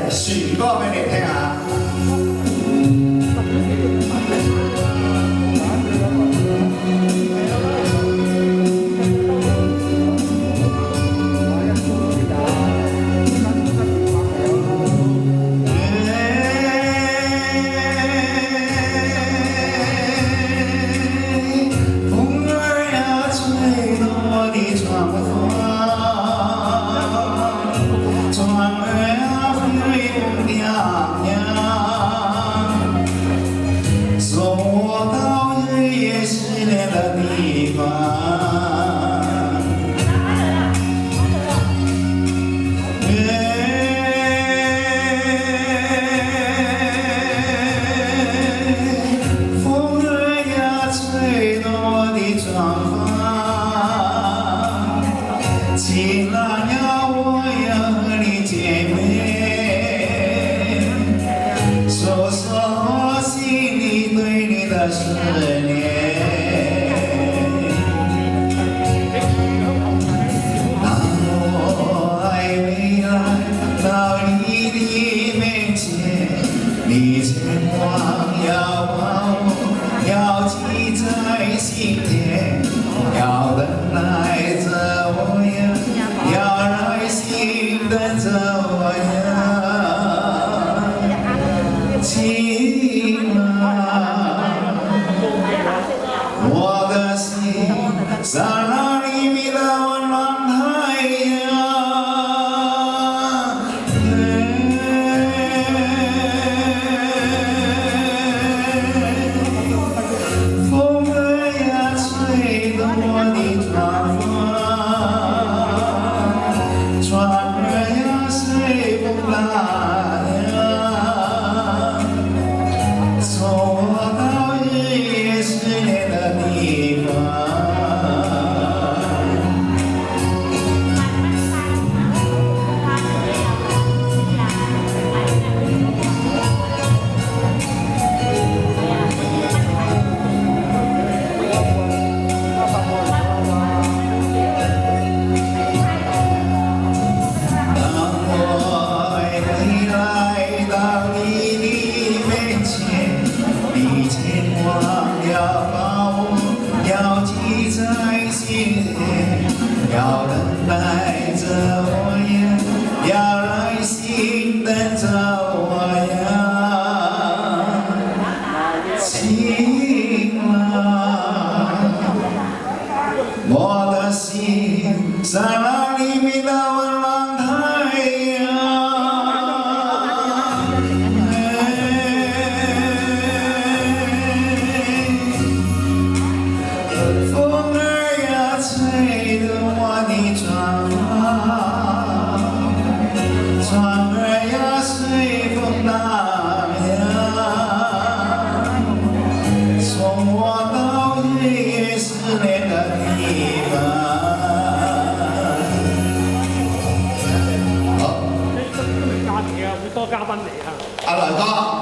许歌给你听啊。 亲爱呀，我要和你见面，说说我心里对你的思念。当我还没来到你的面前，你千万要把我牢记在心田，要等待着我呀。 要耐心等着我呀，亲啊，我的心在那里面的温暖太阳。风儿呀，吹动我的窗花。 船儿呀，随风来呀，送我到日月思念的地方。要等待着我呀，要耐心等着我呀，亲啊，我的心在那里面的温暖太阳。 吹动我的窗花，船儿呀随风荡漾，送我到日月思念的地方。好，今日假期啊，會多嘉賓嚟啊！阿來哥。